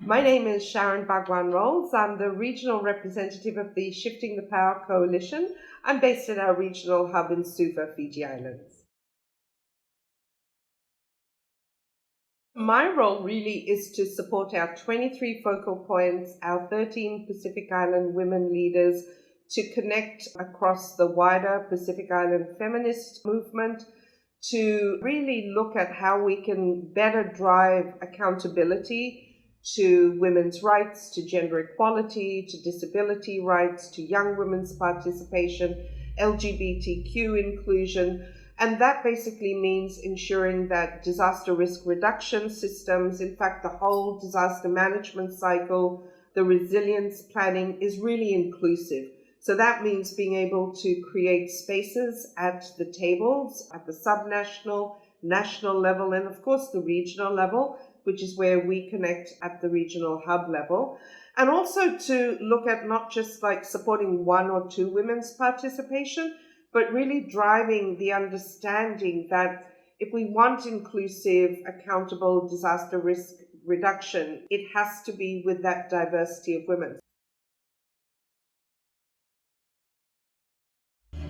My name is Sharon Bhagwan-Rolls. I'm the regional representative of the Shifting the Power Coalition. I'm based at our regional hub in Suva, Fiji Islands. My role really is to support our 23 focal points, our 13 Pacific Island women leaders, to connect across the wider Pacific Island feminist movement, to really look at how we can better drive accountability to women's rights, to gender equality, to disability rights, to young women's participation, LGBTQ inclusion. And that basically means ensuring that disaster risk reduction systems, in fact, the whole disaster management cycle, the resilience planning is really inclusive. So that means being able to create spaces at the tables, at the subnational, national level, and of course the regional level, which is where we connect at the regional hub level. And also to look at not just like supporting one or two women's participation, but really driving the understanding that if we want inclusive, accountable disaster risk reduction, it has to be with that diversity of women.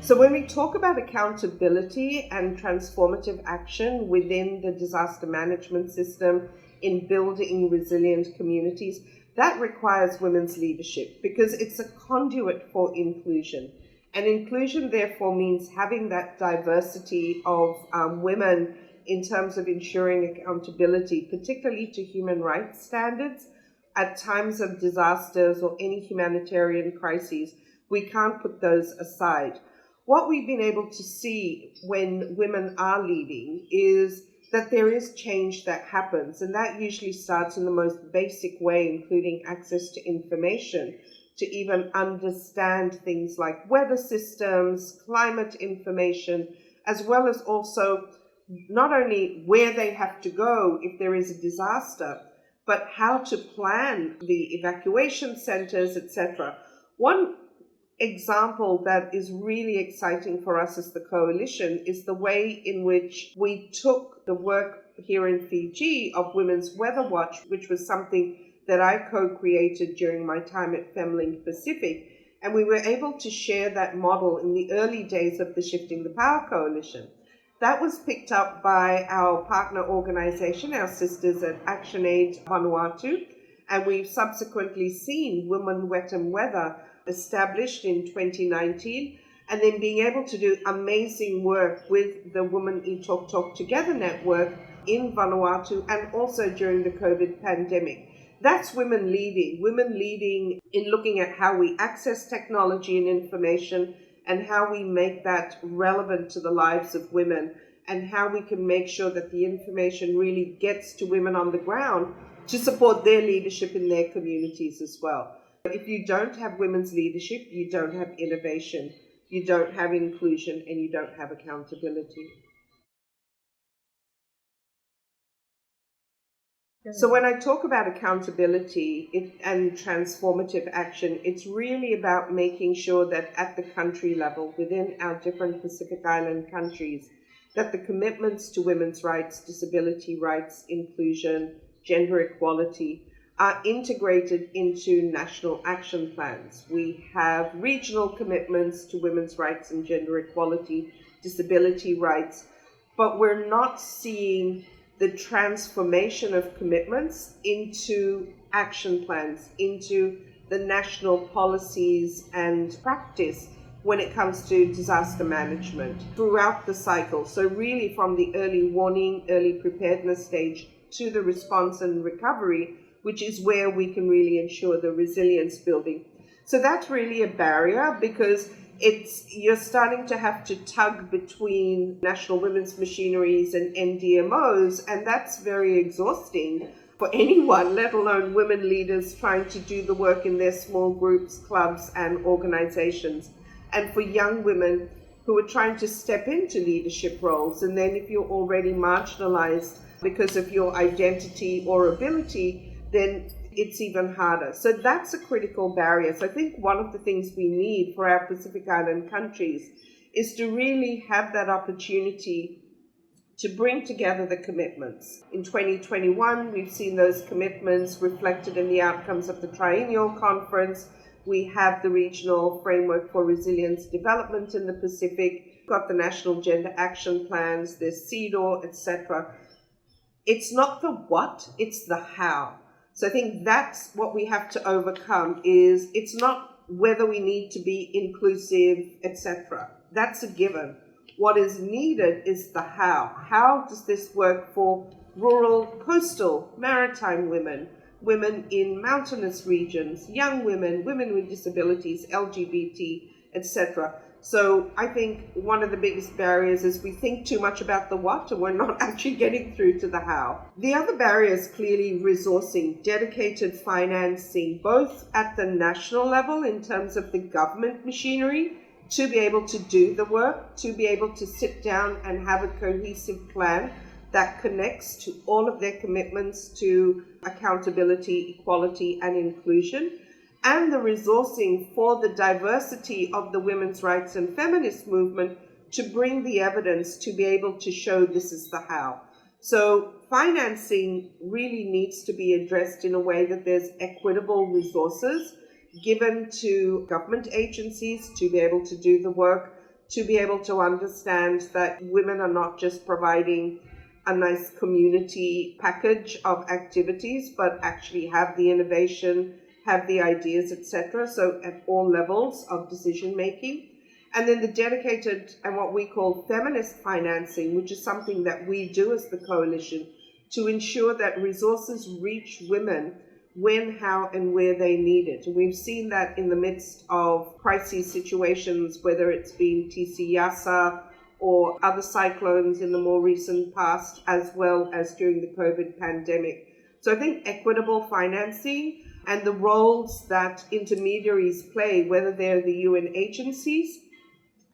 So when we talk about accountability and transformative action within the disaster management system in building resilient communities, that requires women's leadership because it's a conduit for inclusion. And inclusion therefore means having that diversity of women in terms of ensuring accountability, particularly to human rights standards at times of disasters or any humanitarian crises. We can't put those aside. What we've been able to see when women are leading is that there is change that happens, and that usually starts in the most basic way, including access to information, to even understand things like weather systems, climate information, as well as also not only where they have to go if there is a disaster, but how to plan the evacuation centers, etc. One example that is really exciting for us as the coalition is the way in which we took the work here in Fiji of Women's Weather Watch, which was something that I co-created during my time at FemLink Pacific, and we were able to share that model in the early days of the Shifting the Power Coalition. That was picked up by our partner organization, our sisters at ActionAid Vanuatu, and we've subsequently seen Women Wet and Weather established in 2019, and then being able to do amazing work with the Women eTalk Talk Together network in Vanuatu and also during the COVID pandemic. That's women leading in looking at how we access technology and information and how we make that relevant to the lives of women and how we can make sure that the information really gets to women on the ground to support their leadership in their communities as well. If you don't have women's leadership, you don't have innovation, you don't have inclusion, and you don't have accountability. So when I talk about accountability and transformative action, it's really about making sure that at the country level, within our different Pacific Island countries, that the commitments to women's rights, disability rights, inclusion, gender equality are integrated into national action plans. We have regional commitments to women's rights and gender equality, disability rights, but we're not seeing the transformation of commitments into action plans, into the national policies and practice when it comes to disaster management throughout the cycle. So really from the early warning, early preparedness stage to the response and recovery, which is where we can really ensure the resilience building. So that's really a barrier because you're starting to have to tug between national women's machineries and NDMOs, and that's very exhausting for anyone, let alone women leaders trying to do the work in their small groups, clubs, and organizations. And for young women who are trying to step into leadership roles, and then if you're already marginalized because of your identity or ability, then it's even harder. So that's a critical barrier. So I think one of the things we need for our Pacific Island countries is to really have that opportunity to bring together the commitments. In 2021, we've seen those commitments reflected in the outcomes of the triennial conference. We have the regional framework for resilience development in the Pacific, we've got the national gender action plans, there's CEDAW, etc. It's not the what, it's the how. So I think that's what we have to overcome, is it's not whether we need to be inclusive, etc. That's a given. What is needed is the how. How does this work for rural, coastal, maritime women, women in mountainous regions, young women, women with disabilities, LGBT, etc.? So I think one of the biggest barriers is we think too much about the what and we're not actually getting through to the how. The other barrier is clearly resourcing, dedicated financing, both at the national level in terms of the government machinery to be able to do the work, to be able to sit down and have a cohesive plan that connects to all of their commitments to accountability, equality, and inclusion, and the resourcing for the diversity of the women's rights and feminist movement to bring the evidence to be able to show this is the how. So financing really needs to be addressed in a way that there's equitable resources given to government agencies to be able to do the work, to be able to understand that women are not just providing a nice community package of activities, but actually have the innovation, have the ideas, etc. So at all levels of decision making. And then the dedicated and what we call feminist financing, which is something that we do as the coalition to ensure that resources reach women when, how, and where they need it. And we've seen that in the midst of crisis situations, whether it's been TC Yasa or other cyclones in the more recent past, as well as during the COVID pandemic. So I think equitable financing and the roles that intermediaries play, whether they're the UN agencies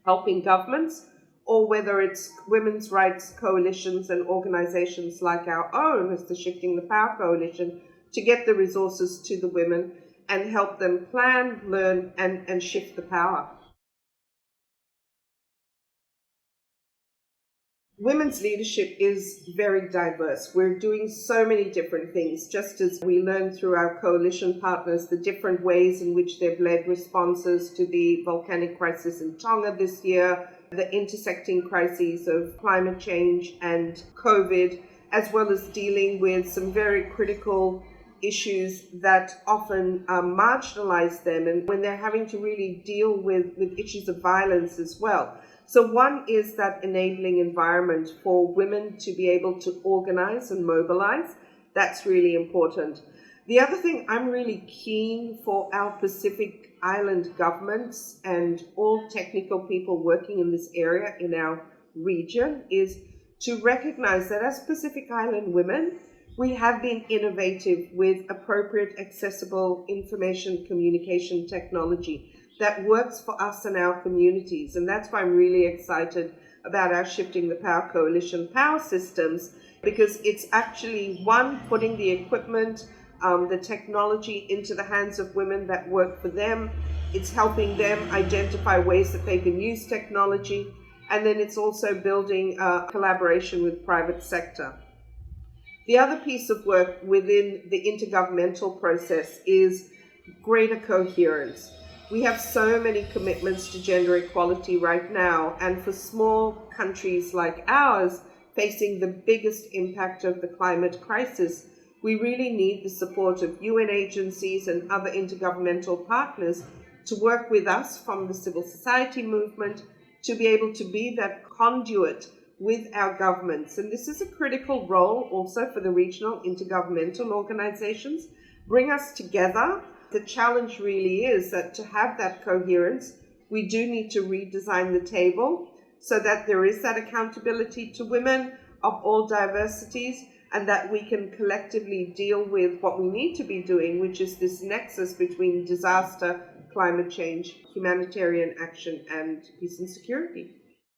helping governments, or whether it's women's rights coalitions and organizations like our own, as the Shifting the Power Coalition, to get the resources to the women and help them plan, learn, and shift the power. Women's leadership is very diverse. We're doing so many different things, just as we learned through our coalition partners the different ways in which they've led responses to the volcanic crisis in Tonga this year, the intersecting crises of climate change and COVID, as well as dealing with some very critical issues that often marginalize them, and when they're having to really deal with issues of violence as well. So one is that enabling environment for women to be able to organize and mobilize. That's really important. The other thing I'm really keen for our Pacific Island governments and all technical people working in this area in our region is to recognize that as Pacific Island women, we have been innovative with appropriate, accessible information communication technology that works for us and our communities. And that's why I'm really excited about our Shifting the Power Coalition power systems, because it's actually, one, putting the equipment, the technology into the hands of women that work for them. It's helping them identify ways that they can use technology. And then it's also building collaboration with private sector. The other piece of work within the intergovernmental process is greater coherence. We have so many commitments to gender equality right now, and for small countries like ours facing the biggest impact of the climate crisis, we really need the support of UN agencies and other intergovernmental partners to work with us from the civil society movement to be able to be that conduit with our governments. And this is a critical role also for the regional intergovernmental organizations. Bring us together. The challenge really is that to have that coherence, we do need to redesign the table so that there is that accountability to women of all diversities, and that we can collectively deal with what we need to be doing, which is this nexus between disaster, climate change, humanitarian action, and peace and security.